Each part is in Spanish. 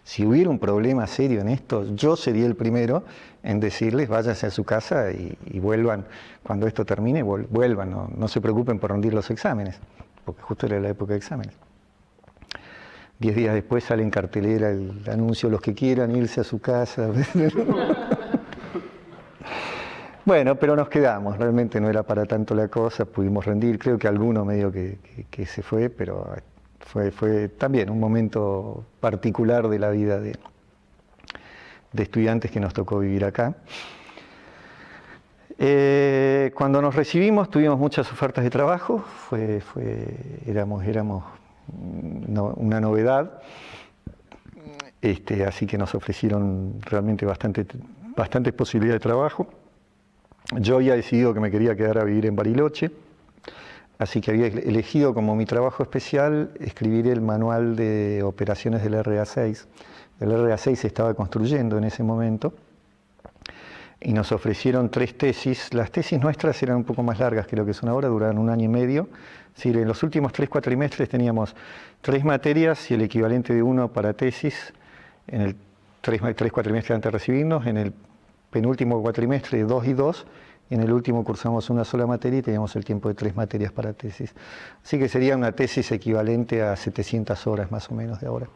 Si hubiera un problema serio en esto, yo sería el primero en decirles váyanse a su casa y vuelvan, cuando esto termine, vuelvan, no se preocupen por rendir los exámenes, porque justo era la época de exámenes. 10 días después sale en cartelera el anuncio, los que quieran irse a su casa. Bueno, pero nos quedamos, realmente no era para tanto la cosa, pudimos rendir, creo que alguno medio que se fue, pero fue también un momento particular de la vida de estudiantes que nos tocó vivir acá. Cuando nos recibimos tuvimos muchas ofertas de trabajo, éramos una novedad, así que nos ofrecieron realmente bastantes posibilidades de trabajo. Yo había decidido que me quería quedar a vivir en Bariloche, así que había elegido como mi trabajo especial escribir el manual de operaciones del RA6. El RA6 se estaba construyendo en ese momento y nos ofrecieron 3 tesis. Las tesis nuestras eran un poco más largas que lo que son ahora, duraban 1 año y medio. Es decir, en los últimos 3 cuatrimestres teníamos 3 materias y el equivalente de 1 para tesis en el 3 cuatrimestres antes de recibirnos, en el penúltimo cuatrimestre 2 y 2, y en el último cursamos una sola materia y teníamos el tiempo de 3 materias para tesis. Así que sería una tesis equivalente a 700 horas más o menos de ahora.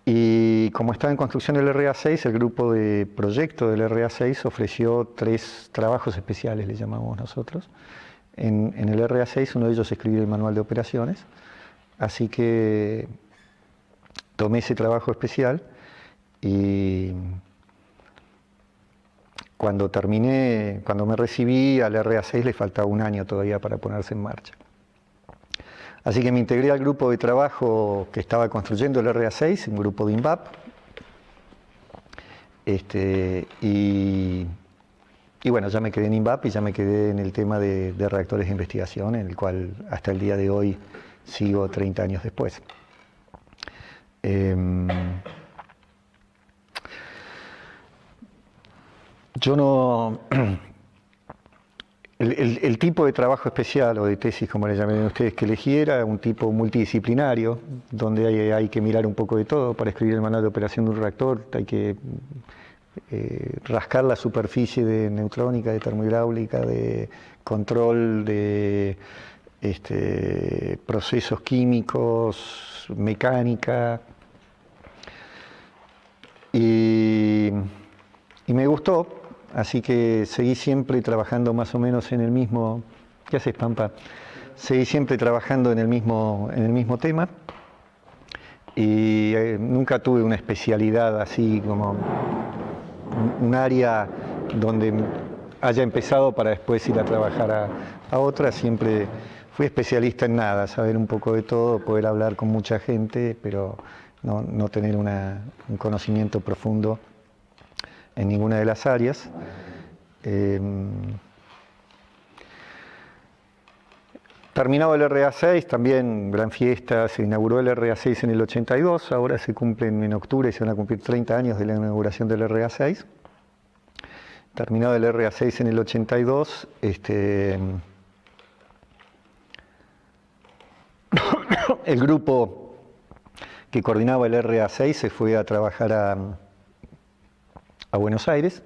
Y como estaba en construcción el RA6, el grupo de proyecto del RA6 ofreció 3 trabajos especiales, le llamamos nosotros. En el RA6 uno de ellos es escribir el manual de operaciones, así que tomé ese trabajo especial y cuando me recibí al RA6 le faltaba 1 año todavía para ponerse en marcha. Así que me integré al grupo de trabajo que estaba construyendo el RA6, un grupo de INVAP, y bueno, ya me quedé en INVAP y ya me quedé en el tema de reactores de investigación, en el cual hasta el día de hoy sigo 30 años después. Yo no... El tipo de trabajo especial o de tesis, como le llamen ustedes, que elegí era un tipo multidisciplinario, donde hay que mirar un poco de todo. Para escribir el manual de operación de un reactor hay que rascar la superficie de neutrónica, de termohidráulica, de control de procesos químicos, mecánica. Y me gustó. Así que seguí siempre trabajando más o menos en el mismo... ¿Qué haces, Pampa? Seguí siempre trabajando en el mismo tema y nunca tuve una especialidad así como un área donde haya empezado para después ir a trabajar a otra. Siempre fui especialista en nada, saber un poco de todo, poder hablar con mucha gente, pero no tener un conocimiento profundo en ninguna de las áreas. Terminado el RA6, también gran fiesta, se inauguró el RA6 en el 82, ahora se cumplen en octubre, se van a cumplir 30 años de la inauguración del RA6. Terminado el RA6 en el 82, el grupo que coordinaba el RA6 se fue a trabajar a Buenos Aires,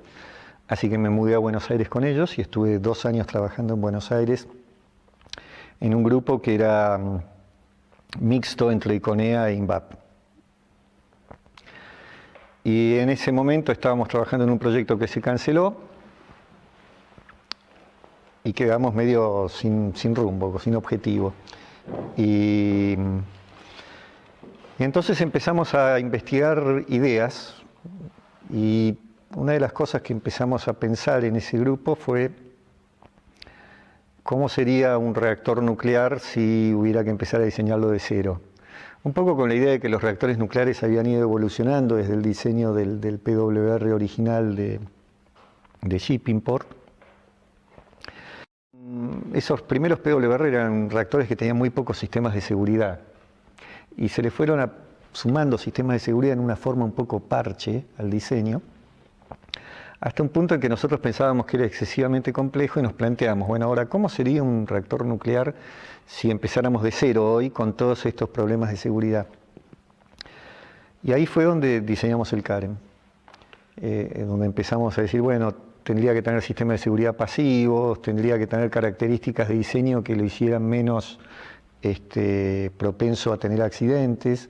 así que me mudé a Buenos Aires con ellos y estuve 2 años trabajando en Buenos Aires en un grupo que era mixto entre ICONEA e INVAP. Y en ese momento estábamos trabajando en un proyecto que se canceló y quedamos medio sin rumbo, sin objetivo. Y entonces empezamos a investigar ideas y una de las cosas que empezamos a pensar en ese grupo fue cómo sería un reactor nuclear si hubiera que empezar a diseñarlo de cero. Un poco con la idea de que los reactores nucleares habían ido evolucionando desde el diseño del PWR original de Shippingport. Esos primeros PWR eran reactores que tenían muy pocos sistemas de seguridad y se le fueron sumando sistemas de seguridad en una forma un poco parche al diseño, hasta un punto en que nosotros pensábamos que era excesivamente complejo y nos planteamos, bueno, ahora, ¿cómo sería un reactor nuclear si empezáramos de cero hoy con todos estos problemas de seguridad? Y ahí fue donde diseñamos el CAREM, donde empezamos a decir, bueno, tendría que tener sistemas de seguridad pasivos, tendría que tener características de diseño que lo hicieran menos propenso a tener accidentes.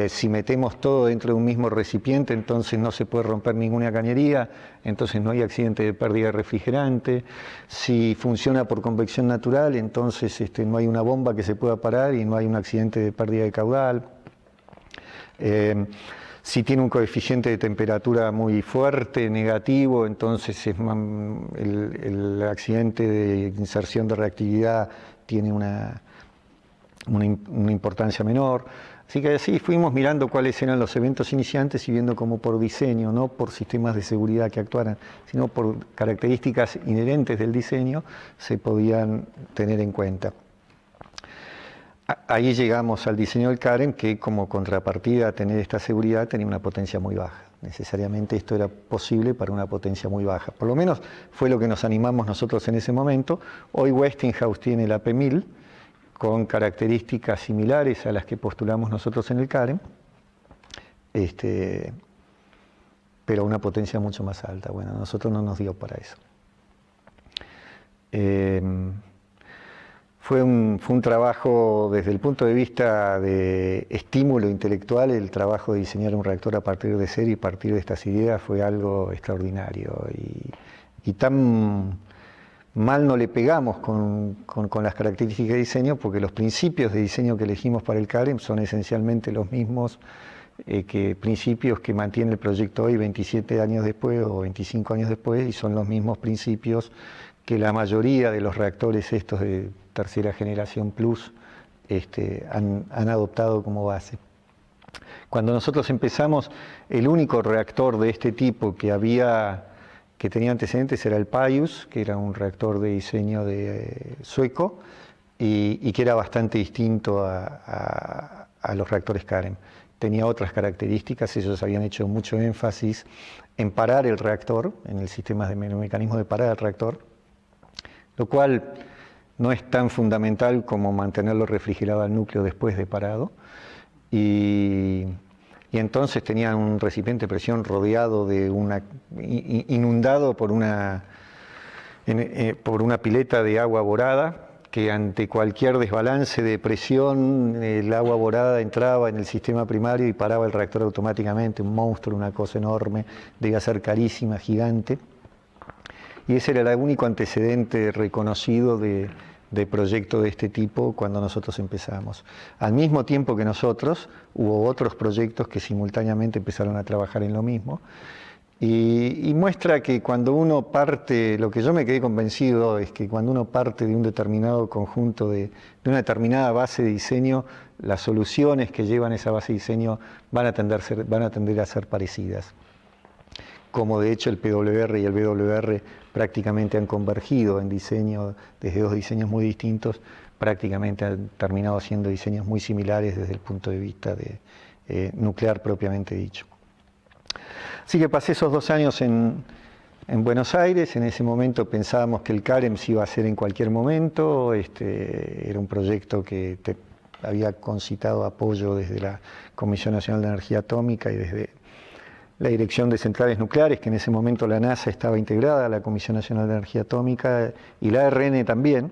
Si metemos todo dentro de un mismo recipiente, entonces no se puede romper ninguna cañería, entonces no hay accidente de pérdida de refrigerante. Si funciona por convección natural, entonces no hay una bomba que se pueda parar y no hay un accidente de pérdida de caudal. Si tiene un coeficiente de temperatura muy fuerte, negativo, entonces el accidente de inserción de reactividad tiene una importancia menor. Así que así fuimos mirando cuáles eran los eventos iniciantes y viendo cómo por diseño, no por sistemas de seguridad que actuaran, sino por características inherentes del diseño, se podían tener en cuenta. Ahí llegamos al diseño del CAREM, que como contrapartida a tener esta seguridad tenía una potencia muy baja. Necesariamente esto era posible para una potencia muy baja. Por lo menos fue lo que nos animamos nosotros en ese momento. Hoy Westinghouse tiene el AP1000 con características similares a las que postulamos nosotros en el CAREM, pero una potencia mucho más alta. Bueno, a nosotros no nos dio para eso. Fue un trabajo desde el punto de vista de estímulo intelectual, el trabajo de diseñar un reactor a partir de cero y a partir de estas ideas fue algo extraordinario y tan mal no le pegamos con las características de diseño porque los principios de diseño que elegimos para el CAREM son esencialmente los mismos principios que mantiene el proyecto hoy 27 años después o 25 años después y son los mismos principios que la mayoría de los reactores estos de tercera generación plus han adoptado como base. Cuando nosotros empezamos, el único reactor de este tipo que tenía antecedentes era el Pius, que era un reactor de diseño sueco y que era bastante distinto a los reactores CAREM. Tenía otras características, ellos habían hecho mucho énfasis en parar el reactor, en el sistema de mecanismo de parar el reactor, lo cual no es tan fundamental como mantenerlo refrigerado al núcleo después de parado. Y entonces tenían un recipiente de presión rodeado de inundado por una pileta de agua borada, que ante cualquier desbalance de presión, el agua borada entraba en el sistema primario y paraba el reactor automáticamente, un monstruo, una cosa enorme, debía ser carísima, gigante. Y ese era el único antecedente reconocido de proyecto de este tipo cuando nosotros empezamos. Al mismo tiempo que nosotros, hubo otros proyectos que simultáneamente empezaron a trabajar en lo mismo. Y muestra que cuando uno parte, lo que yo me quedé convencido es que cuando uno parte de un determinado conjunto, de una determinada base de diseño, las soluciones que llevan esa base de diseño van a tender a ser parecidas. Como de hecho el PWR y el BWR prácticamente han convergido en diseño, desde dos diseños muy distintos, prácticamente han terminado siendo diseños muy similares desde el punto de vista nuclear propiamente dicho. Así que pasé esos 2 años en Buenos Aires, en ese momento pensábamos que el CAREM se iba a hacer en cualquier momento, era un proyecto que había concitado apoyo desde la Comisión Nacional de Energía Atómica y desde la Dirección de Centrales Nucleares, que en ese momento la NASA estaba integrada a la Comisión Nacional de Energía Atómica y la ARN también,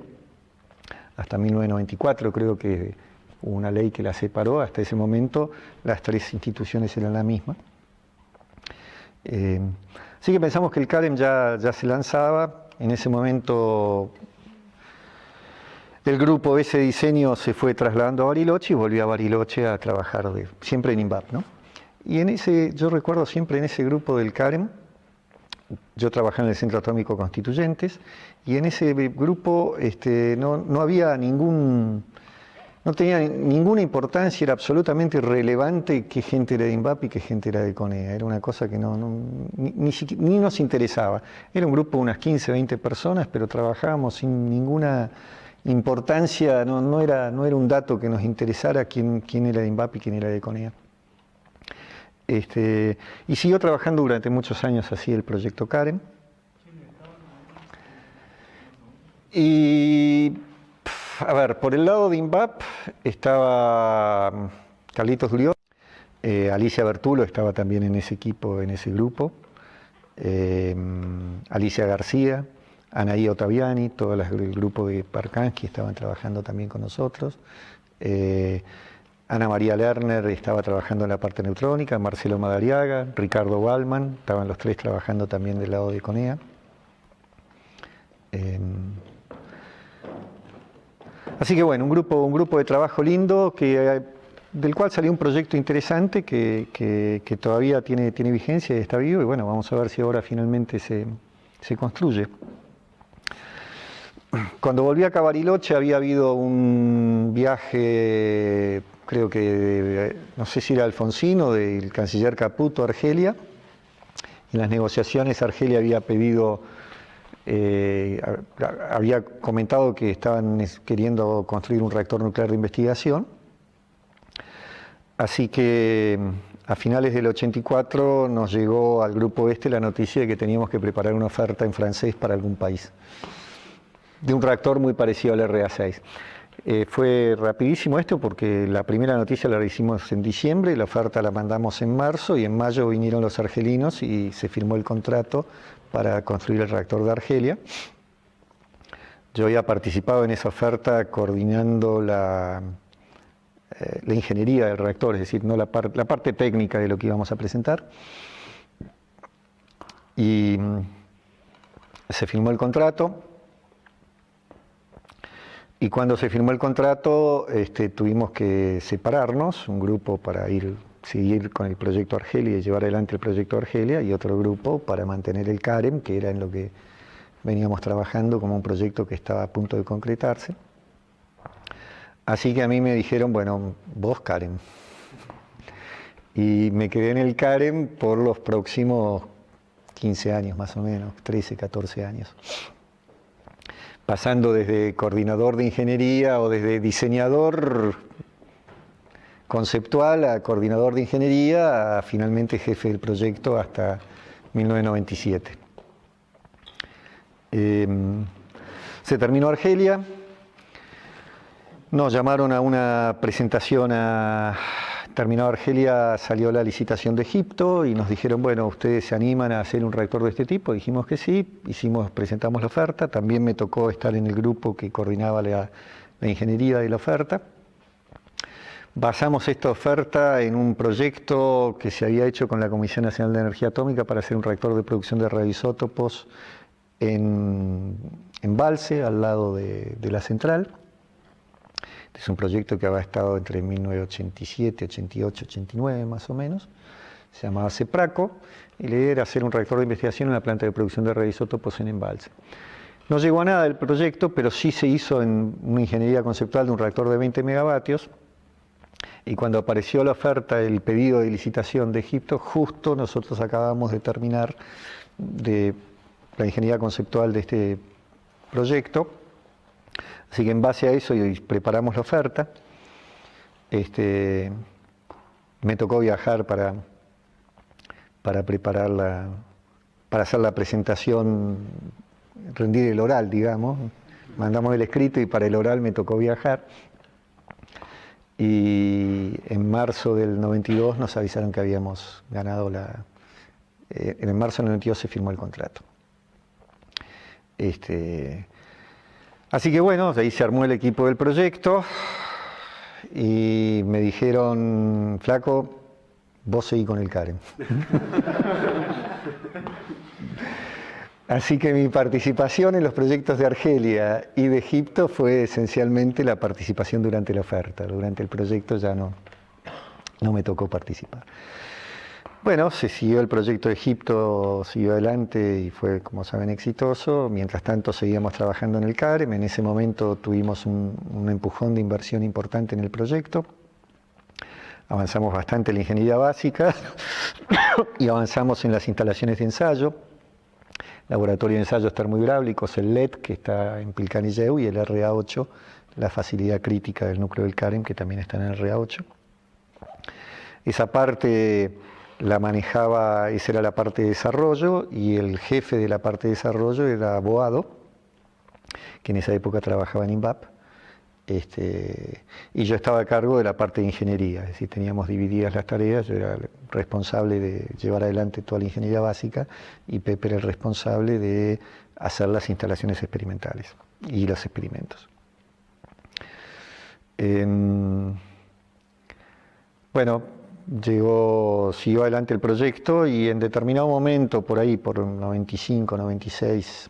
hasta 1994 creo que hubo una ley que la separó, hasta ese momento las 3 instituciones eran la misma. Así que pensamos que el CAREM ya se lanzaba, en ese momento el grupo ese diseño se fue trasladando a Bariloche y volvió a Bariloche a trabajar siempre en INVAP, ¿no? Y yo recuerdo siempre en ese grupo del CAREM, yo trabajaba en el Centro Atómico Constituyentes, y en ese grupo no había no tenía ninguna importancia, era absolutamente irrelevante qué gente era de INVAP y qué gente era de CONEA, era una cosa que ni nos interesaba. Era un grupo de unas 15, 20 personas, pero trabajábamos sin ninguna importancia, no era un dato que nos interesara quién era de INVAP y quién era de CONEA. Y siguió trabajando durante muchos años así el proyecto CAREM. Y, a ver, por el lado de INVAP estaba Carlitos Durió, Alicia Bertulo estaba también en ese equipo, en ese grupo. Alicia García, Anaí Ottaviani, todo el grupo de Parkansky estaban trabajando también con nosotros. Ana María Lerner estaba trabajando en la parte neutrónica, Marcelo Madariaga, Ricardo Wallman, estaban los tres trabajando también del lado de CONEA. Así que bueno, un grupo de trabajo lindo del cual salió un proyecto interesante que todavía tiene vigencia y está vivo, y bueno, vamos a ver si ahora finalmente se construye. Cuando volví a Bariloche había habido un viaje, creo que, no sé si era Alfonsino, del canciller Caputo a Argelia. En las negociaciones Argelia había pedido, había comentado que estaban queriendo construir un reactor nuclear de investigación. Así que a finales del 84 nos llegó al grupo la noticia de que teníamos que preparar una oferta en francés para algún país, de un reactor muy parecido al RA6. Fue rapidísimo esto porque la primera noticia la hicimos en diciembre, la oferta la mandamos en marzo y en mayo vinieron los argelinos y se firmó el contrato para construir el reactor de Argelia. Yo había participado en esa oferta coordinando la ingeniería del reactor, es decir, no la parte técnica de lo que íbamos a presentar. Y se firmó el contrato. Y cuando se firmó el contrato, tuvimos que separarnos, un grupo para seguir con el proyecto Argelia y llevar adelante el proyecto Argelia, y otro grupo para mantener el CAREM, que era en lo que veníamos trabajando como un proyecto que estaba a punto de concretarse. Así que a mí me dijeron, bueno, vos CAREM. Y me quedé en el CAREM por los próximos 15 años más o menos, 13, 14 años. Pasando desde coordinador de ingeniería o desde diseñador conceptual a coordinador de ingeniería a finalmente jefe del proyecto hasta 1997. Se terminó Argelia, nos llamaron a una presentación terminado Argelia, salió la licitación de Egipto y nos dijeron, bueno, ¿ustedes se animan a hacer un reactor de este tipo? Dijimos que sí, presentamos la oferta, también me tocó estar en el grupo que coordinaba la ingeniería de la oferta. Basamos esta oferta en un proyecto que se había hecho con la Comisión Nacional de Energía Atómica para hacer un reactor de producción de radioisótopos en Embalse, al lado de la central. Es un proyecto que había estado entre 1987, 88, 89 más o menos. Se llamaba CEPRACO y la idea era hacer un reactor de investigación en la planta de producción de radioisótopos en Embalse. No llegó a nada del proyecto, pero sí se hizo en una ingeniería conceptual de un reactor de 20 megavatios. Y cuando apareció la oferta, el pedido de licitación de Egipto, justo nosotros acabamos de terminar de la ingeniería conceptual de este proyecto. Así que en base a eso preparamos la oferta. Me tocó viajar para prepararla, para hacer la presentación, rendir el oral, digamos. Mandamos el escrito y para el oral me tocó viajar. Y en marzo del 92 nos avisaron que habíamos ganado en marzo del 92 se firmó el contrato. Así que bueno, ahí se armó el equipo del proyecto y me dijeron, flaco, vos seguí con el CAREM. Así que mi participación en los proyectos de Argelia y de Egipto fue esencialmente la participación durante la oferta. Durante el proyecto ya no me tocó participar. Bueno, se siguió el proyecto de Egipto, siguió adelante y fue, como saben, exitoso. Mientras tanto seguíamos trabajando en el CAREM. En ese momento tuvimos un empujón de inversión importante en el proyecto. Avanzamos bastante en la ingeniería básica y avanzamos en las instalaciones de ensayo. Laboratorio de ensayos termohidráulicos, el LED, que está en Pilcanilleu, y el RA8, la facilidad crítica del núcleo del CAREM, que también está en el RA8. Esa parte la manejaba, esa era la parte de desarrollo, y el jefe de la parte de desarrollo era Boado, que en esa época trabajaba en INVAP, Y yo estaba a cargo de la parte de ingeniería, es decir, teníamos divididas las tareas, yo era el responsable de llevar adelante toda la ingeniería básica y Pepe era el responsable de hacer las instalaciones experimentales y los experimentos. Bueno, siguió adelante el proyecto y en determinado momento, por ahí, por 95, 96,